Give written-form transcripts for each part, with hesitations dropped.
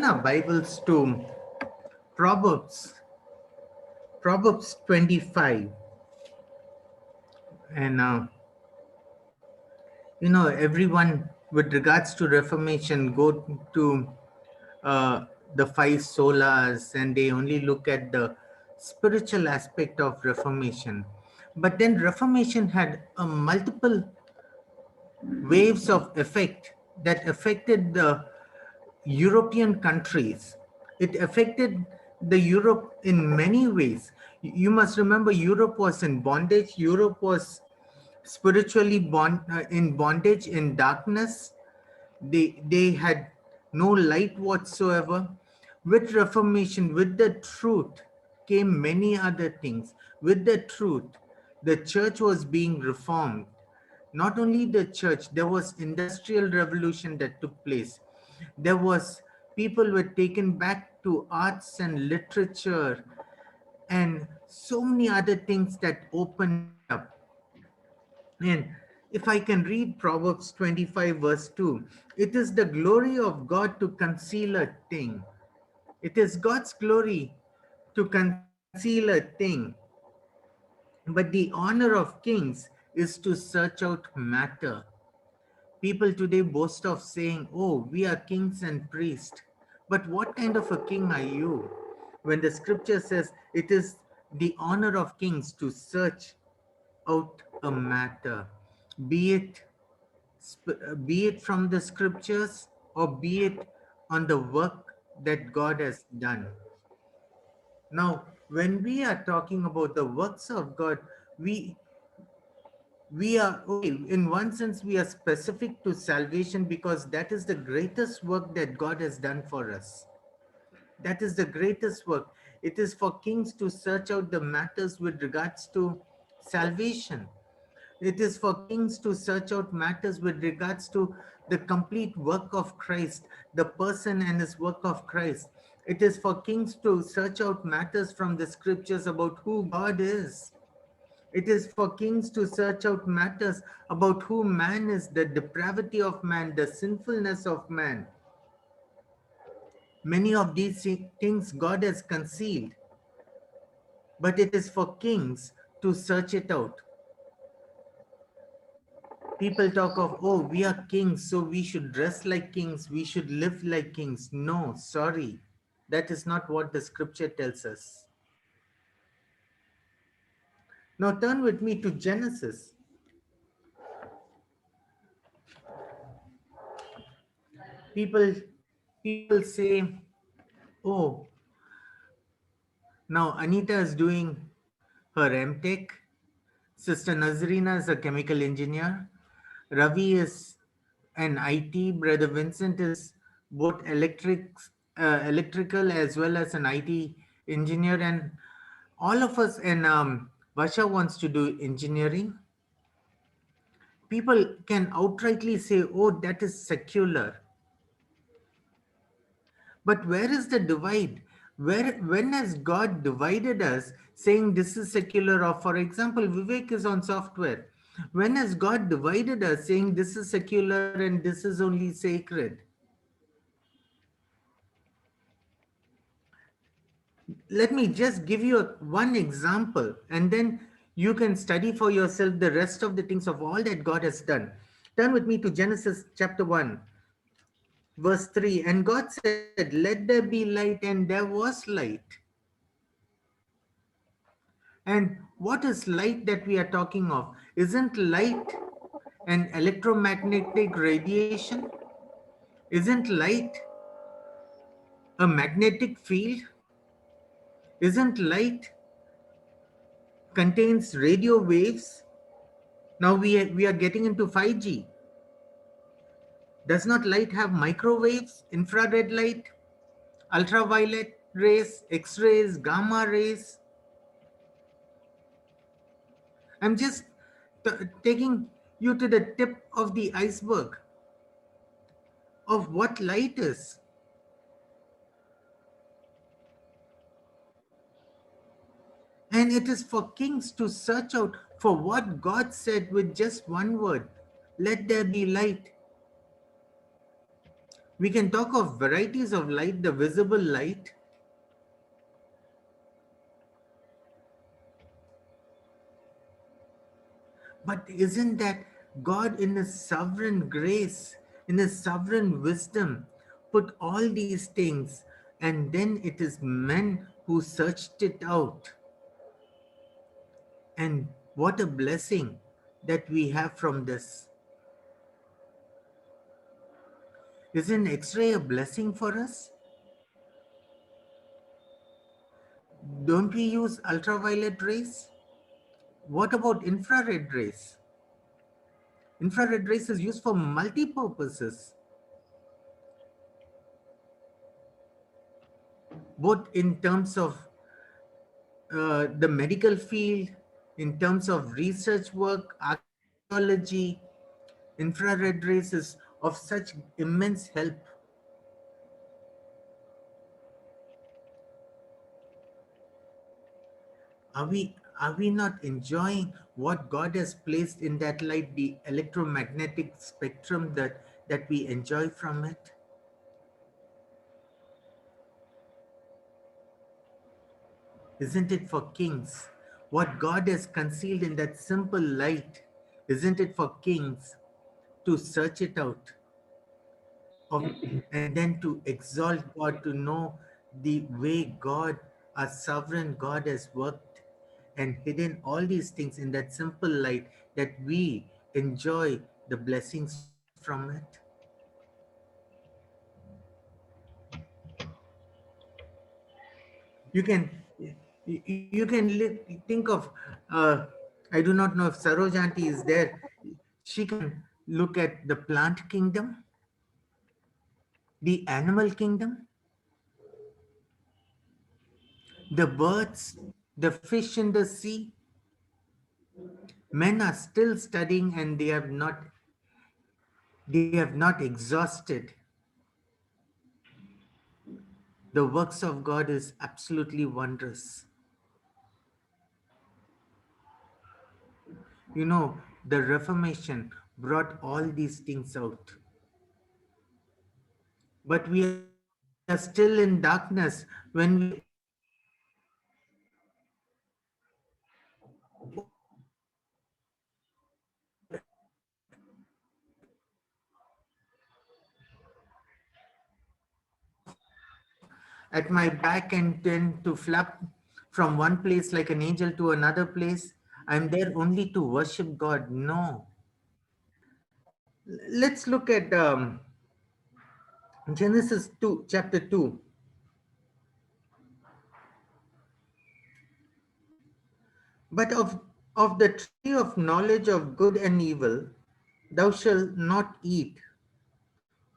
open our Bibles to Proverbs, Proverbs 25. And, everyone with regards to Reformation go to uh, the five solas and they only look at the spiritual aspect of Reformation. But then Reformation had a multiple waves of effect that affected the European countries. It affected the Europe in many ways. You must remember, Europe was in bondage. Europe was spiritually in bondage, in darkness. They had no light whatsoever. With Reformation, with the truth, came many other things. With the truth, the church was being reformed. Not only the church, there was industrial revolution that took place. There was people were taken back to arts and literature and so many other things that opened up. And if I can read Proverbs 25 verse 2, it is the glory of God to conceal a thing. It is God's glory to conceal a thing. But the honor of kings is to search out matter. People today boast of saying, "Oh, we are kings and priests." But what kind of a king are you? When the scripture says it is the honor of kings to search out a matter, be it be it from the scriptures or be it on the work that God has done. Now, when we are talking about the works of God, we we are okay. In one sense, we are specific to salvation because that is the greatest work that God has done for us. That is the greatest work. It is for kings to search out the matters with regards to salvation. It is for kings to search out matters with regards to the complete work of Christ, the person and his work of Christ. It is for kings to search out matters from the scriptures about who God is. It is for kings to search out matters about who man is, the depravity of man, the sinfulness of man. Many of these things God has concealed, but it is for kings to search it out. People talk of, oh, we are kings, so we should dress like kings, we should live like kings. No, sorry. That is not what the scripture tells us. Now turn with me to Genesis. People people say, oh, now Anita is doing her MTech. Sister Nazrina is a chemical engineer. Ravi is an IT. Brother Vincent is both electrical as well as an IT engineer. And all of us, and Vasha wants to do engineering. People can outrightly say, oh, that is secular. But where is the divide? When has God divided us saying this is secular? Or for example, Vivek is on software. When has God divided us saying this is secular and this is only sacred? Let me just give you one example and then you can study for yourself the rest of the things of all that God has done. Turn with me to Genesis chapter 1, verse 3. And God said, let there be light, and there was light. And what is light that we are talking of? Isn't light an electromagnetic radiation? Isn't light a magnetic field? Isn't light contains radio waves? Now we are getting into 5G. Does not light have microwaves, infrared light, ultraviolet rays, X-rays, gamma rays? I'm just taking you to the tip of the iceberg of what light is. And it is for kings to search out for what God said with just one word, let there be light. We can talk of varieties of light, the visible light. But isn't that God, in His sovereign grace, in His sovereign wisdom, put all these things, and then it is men who searched it out? And what a blessing that we have from this. Isn't X-ray a blessing for us? Don't we use ultraviolet rays? What about infrared rays? Infrared rays is used for multi-purposes, both in terms of the medical field, in terms of research work, archaeology. Infrared rays is of such immense help. Are we not enjoying what God has placed in that light, the electromagnetic spectrum that we enjoy from it? Isn't it for kings? What God has concealed in that simple light, isn't it for kings to search it out of, and then to exalt God, to know the way God, our sovereign God, has worked and hidden all these things in that simple light, that we enjoy the blessings from it? You can think of, I do not know if Saroj aunty is there. She can look at the plant kingdom, the animal kingdom, the birds, the fish in the sea. Men are still studying, and they have not exhausted. The works of God is absolutely wondrous. You know, the Reformation brought all these things out. But we are still in darkness when we at my back and tend to flap from one place like an angel to another place. I'm there only to worship God. No. Let's look at Genesis 2, chapter 2. But of the tree of knowledge of good and evil, thou shalt not eat.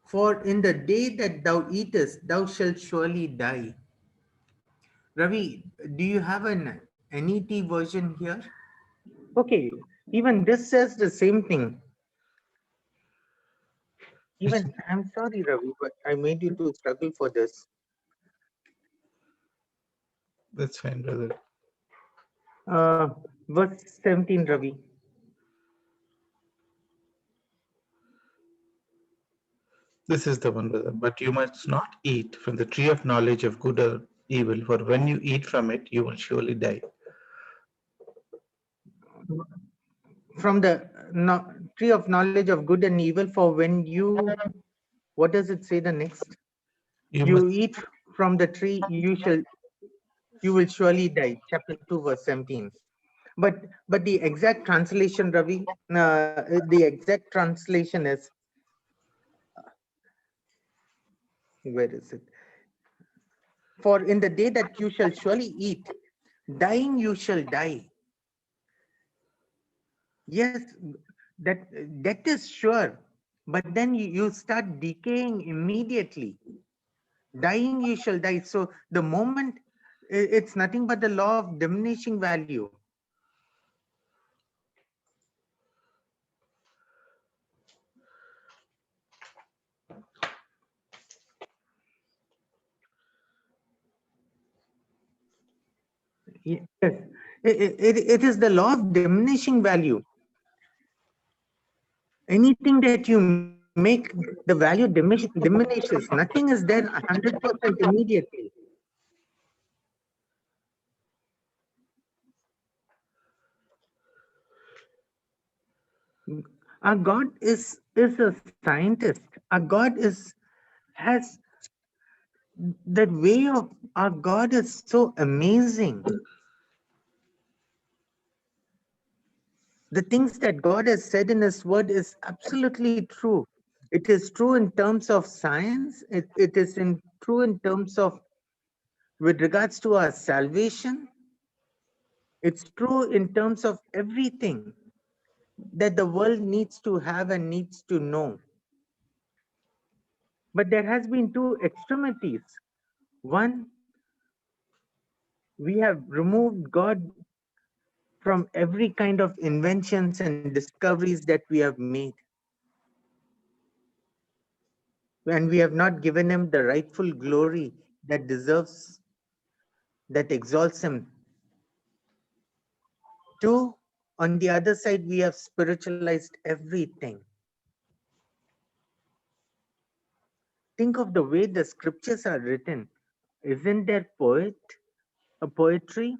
For in the day that thou eatest, thou shalt surely die. Ravi, do you have an NET version here? Okay, even this says the same thing. Even, I'm sorry, Ravi, but I made you to struggle for this. That's fine, brother. Verse 17, Ravi. This is the one, brother. But you must not eat from the tree of knowledge of good or evil, for when you eat from it, you will surely die. From the tree of knowledge of good and evil, for when you, what does it say the next? You You must eat from the tree, you will surely die. Chapter 2, verse 17. But the exact translation, Ravi, the exact translation is, where is it? For in the day that you shall surely eat, dying you shall die. Yes, that that is sure. But then you start decaying immediately. Dying you shall die. So the moment, it's nothing but the law of diminishing value. Yes, it is the law of diminishing value. Anything that you make make the value diminishes. Nothing is there 100% immediately. Our God is a scientist. Our God has that way of our God is so amazing. The things that God has said in His Word is absolutely true. It is true in terms of science. It is true in terms of with regards to our salvation. It's true in terms of everything that the world needs to have and needs to know. But there has been two extremities. One, we have removed God from every kind of inventions and discoveries that we have made. And we have not given him the rightful glory that deserves, that exalts him. Two, on the other side, we have spiritualized everything. Think of the way the scriptures are written. Isn't there a poetry?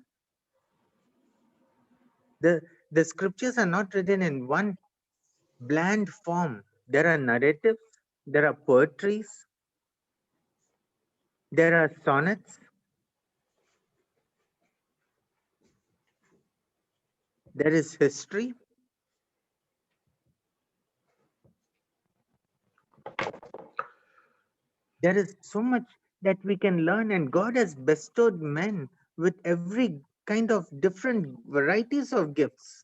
The scriptures are not written in one bland form. There are narratives, there are poetries, there are sonnets, there is history. There is so much that we can learn, and God has bestowed men with every kind of different varieties of gifts.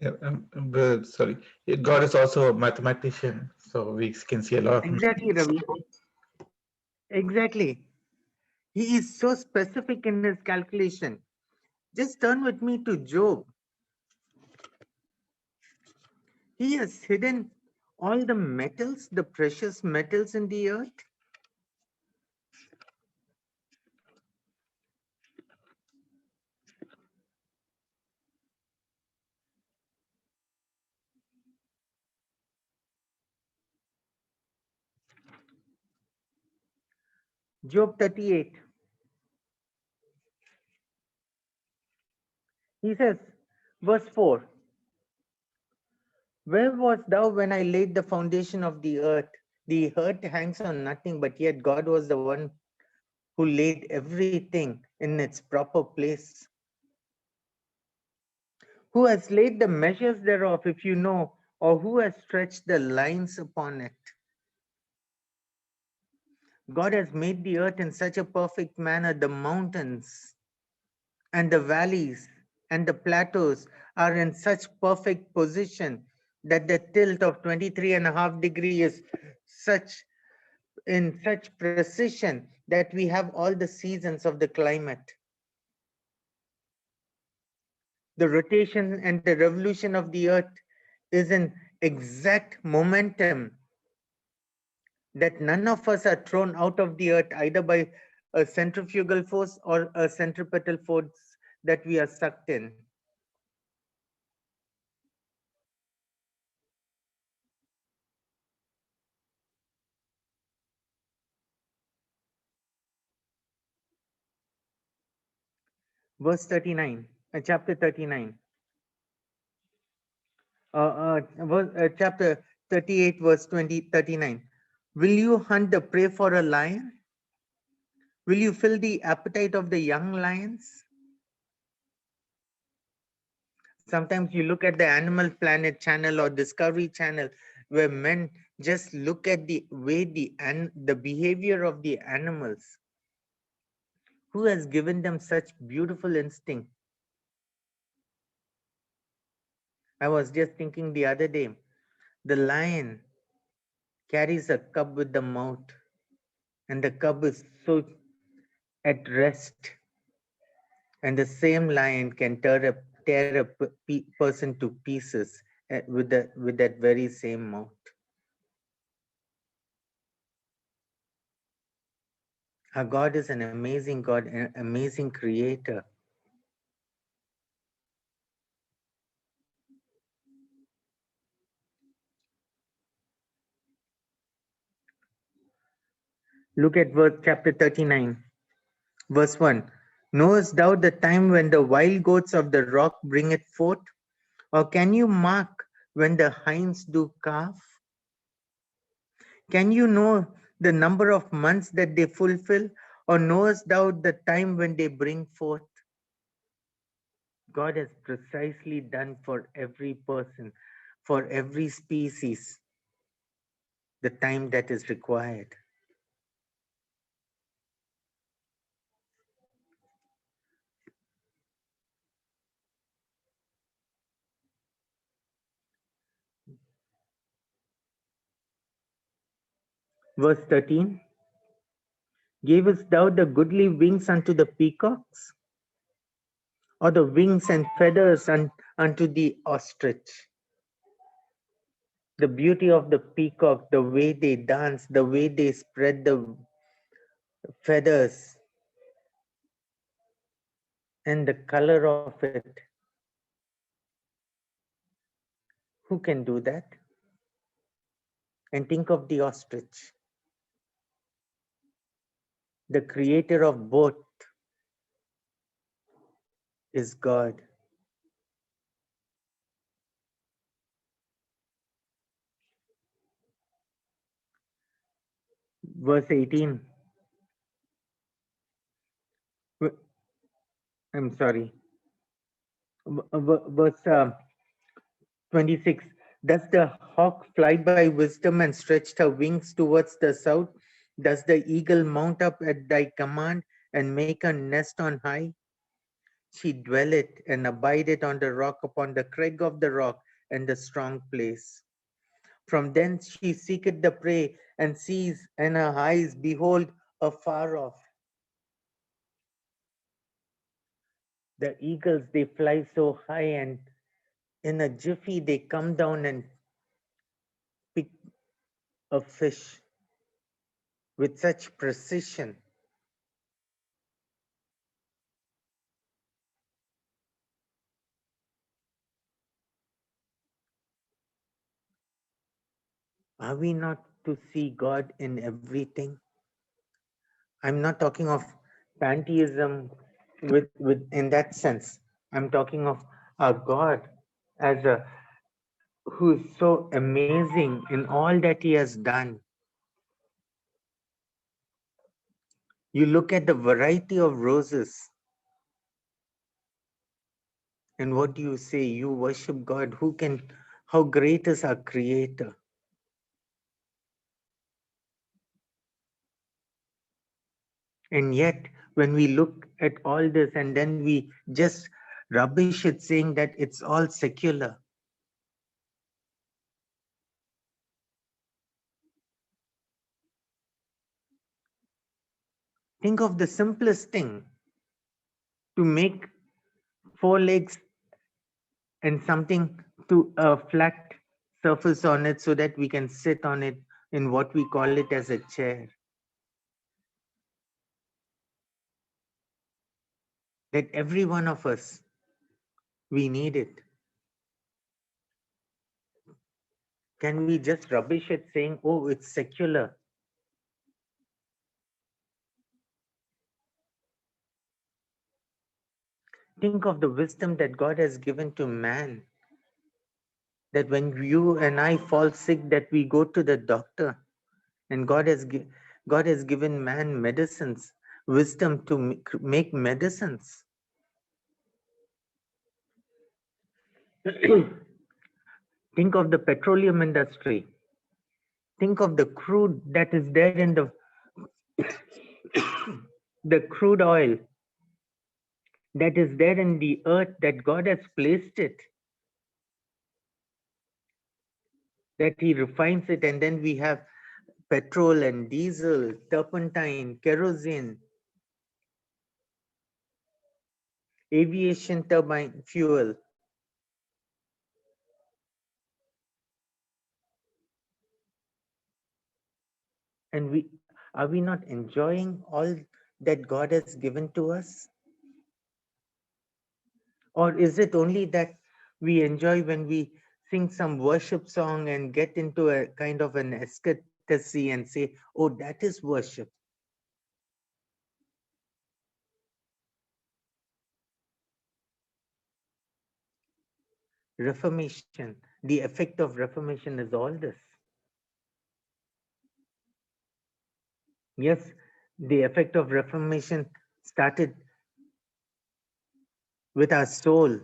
Yeah, but sorry, God is also a mathematician, so we can see a lot of. Exactly, Ravi. Exactly. He is so specific in his calculation. Just turn with me to Job. He has hidden all the metals, the precious metals in the earth. Job 38. He says, verse 4, where wast thou when I laid the foundation of the earth? The earth hangs on nothing, but yet God was the one who laid everything in its proper place. Who has laid the measures thereof, if you know, or who has stretched the lines upon it? God has made the earth in such a perfect manner. The mountains and the valleys and the plateaus are in such perfect position that the tilt of 23.5 degrees is such in such precision that we have all the seasons of the climate. The rotation and the revolution of the earth is in exact momentum that none of us are thrown out of the earth either by a centrifugal force or a centripetal force that we are sucked in. Verse 39, chapter 39, chapter 38, verse 39. Will you hunt the prey for a lion? Will you fill the appetite of the young lions? Sometimes you look at the Animal Planet channel or Discovery channel where men just look at the way the behavior of the animals. Who has given them such beautiful instinct? I was just thinking the other day, the lion carries a cub with the mouth, and the cub is so at rest, and the same lion can tear a person to pieces with that very same mouth. Our God is an amazing God, an amazing creator. Look at verse chapter 39, verse 1. Knowest thou the time when the wild goats of the rock bring it forth? Or can you mark when the hinds do calve? Can you know the number of months that they fulfill? Or knowest thou the time when they bring forth? God has precisely done for every person, for every species, the time that is required. Verse 13. Gavest thou the goodly wings unto the peacocks, or the wings and feathers unto the ostrich? The beauty of the peacock, the way they dance, the way they spread the feathers, and the color of it. Who can do that? And think of the ostrich. The creator of both is God. Verse 18. I'm sorry. Verse 26. Does the hawk fly by wisdom and stretch her wings towards the south? Does the eagle mount up at thy command and make a nest on high? She dwelleth and abideth on the rock, upon the crag of the rock and the strong place. From thence she seeketh the prey and sees, and her eyes behold afar off. The eagles, they fly so high, and in a jiffy they come down and pick a fish with such precision. Are we not to see God in everything? I'm not talking of pantheism with in that sense. I'm talking of a God as a who is so amazing in all that he has done. You look at the variety of roses, and what do you say? You worship God. Who can, how great is our creator? And yet, when we look at all this and then we just rubbish it saying that it's all secular. Think of the simplest thing, to make four legs and something to a flat surface on it so that we can sit on it in what we call it as a chair. That every one of us, we need it. Can we just rubbish it saying, oh, it's secular? Think of the wisdom that God has given to man. That when you and I fall sick, that we go to the doctor, and God has given man medicines, wisdom to make medicines. Think of the petroleum industry. Think of the crude that is there in the crude oil that is there in the earth, that God has placed it, that he refines it, and then we have petrol and diesel, turpentine, kerosene, aviation turbine fuel. And are we not enjoying all that God has given to us? Or is it only that we enjoy when we sing some worship song and get into a kind of an ecstasy and say, oh, that is worship? Reformation, the effect of Reformation is all this. Yes, the effect of Reformation started with our soul,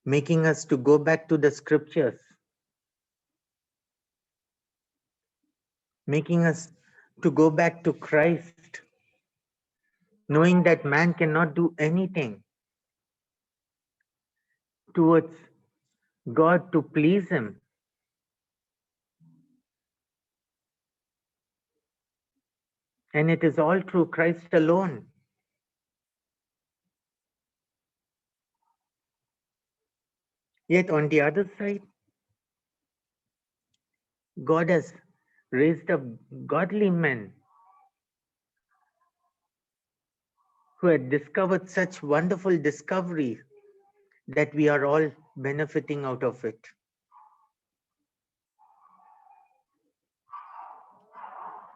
making us to go back to the scriptures, making us to go back to Christ, knowing that man cannot do anything towards God to please him. And it is all through Christ alone. Yet on the other side, God has raised up godly men who had discovered such wonderful discoveries that we are all benefiting out of it.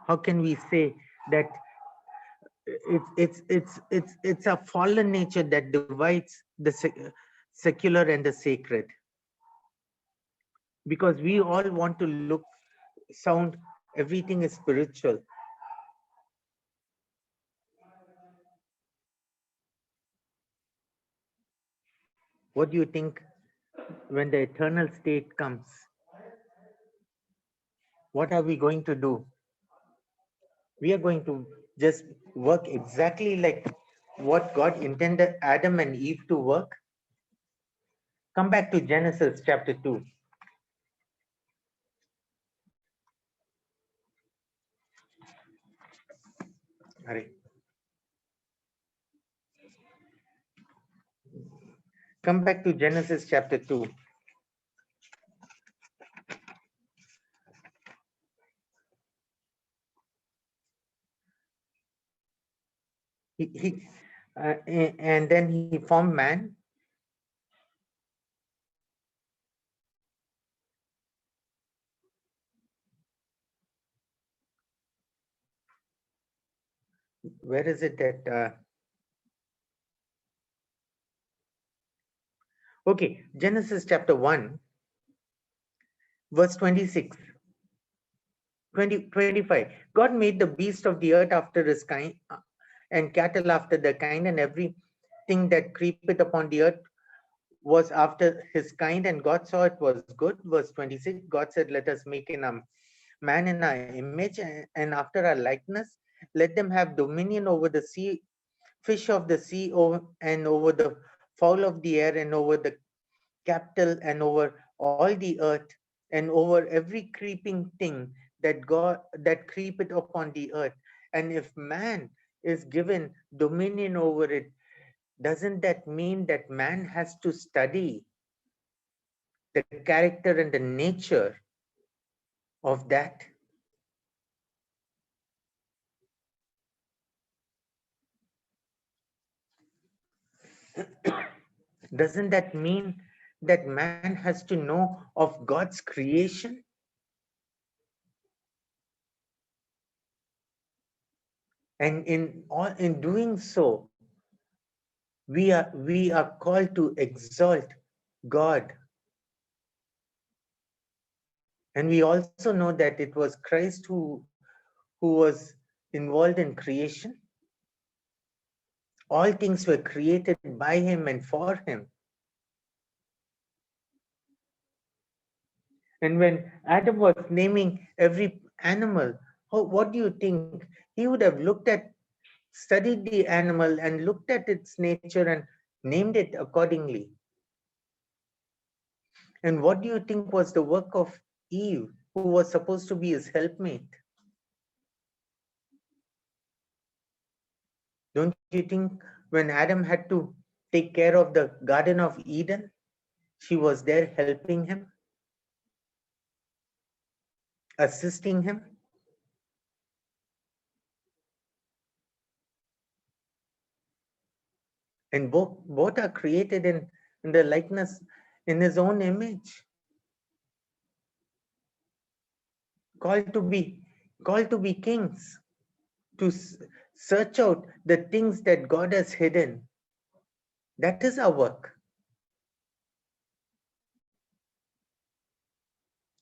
How can we say that it's a fallen nature that divides the secular and the sacred? Because we all want to look, sound, everything is spiritual. What do you think when the eternal state comes? What are we going to do? We are going to just work exactly like what God intended Adam and Eve to work. Come back to Genesis chapter 2. All right. Come back to Genesis chapter 2. And then he formed man. Where is it that? Okay, Genesis chapter 1, verse 26. 25. God made the beast of the earth after his kind, and cattle after their kind, and everything that creepeth upon the earth was after his kind, and God saw it was good. Verse 26. God said, let us make in a man in our image and after our likeness. Let them have dominion over the sea, fish of the sea, and over the fowl of the air, and over the cattle, and over all the earth, and over every creeping thing that creepeth upon the earth. And if man is given dominion over it, doesn't that mean that man has to study the character and the nature of that? Doesn't that mean that man has to know of God's creation? And in doing so, we are called to exalt God. And we also know that it was Christ who was involved in creation. All things were created by him and for him. And when Adam was naming every animal, what do you think? He would have looked at, studied the animal and looked at its nature and named it accordingly. And what do you think was the work of Eve, who was supposed to be his helpmate? Don't you think when Adam had to take care of the Garden of Eden, she was there helping him, assisting him? And both are created in the likeness, in his own image, called to be kings, to search out the things that God has hidden. That is our work.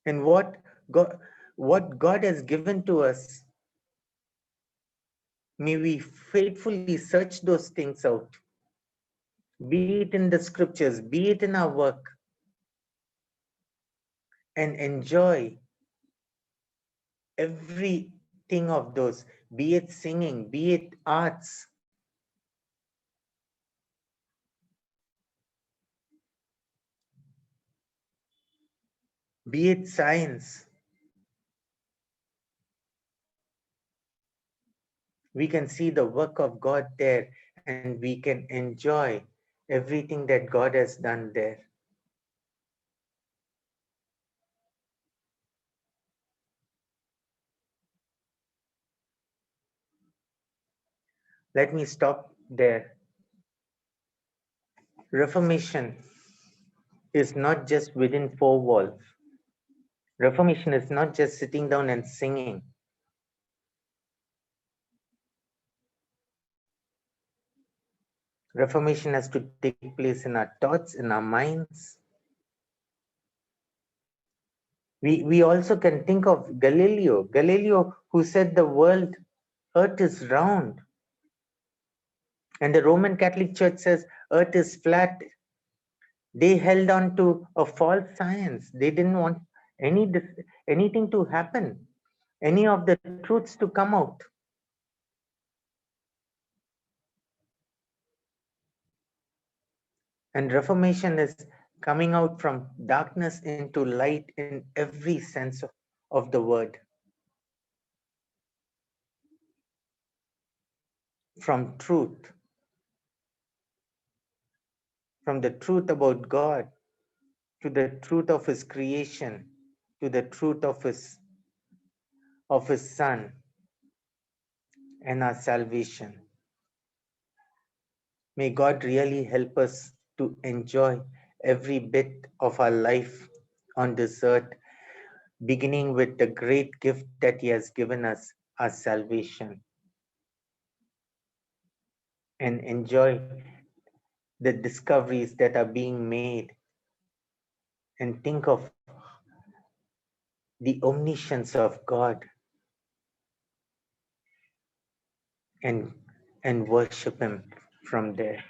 and what God has given to us. May we faithfully search those things out, be it in the scriptures, be it in our work, and enjoy everything of those, be it singing, be it arts, be it science. We can see the work of God there, and we can enjoy everything that God has done there. Let me stop there. Reformation is not just within four walls. Reformation is not just sitting down and singing. Reformation has to take place in our thoughts, in our minds. We also can think of Galileo who said the earth is round. And the Roman Catholic Church says earth is flat. They held on to a false science. They didn't want anything to happen, any of the truths to come out. And Reformation is coming out from darkness into light in every sense of the word. From truth, from the truth about God, to the truth of His creation, to the truth of His Son and our salvation. May God really help us to enjoy every bit of our life on this earth, beginning with the great gift that He has given us, our salvation, and enjoy the discoveries that are being made, and think of the omniscience of God, and worship Him from there.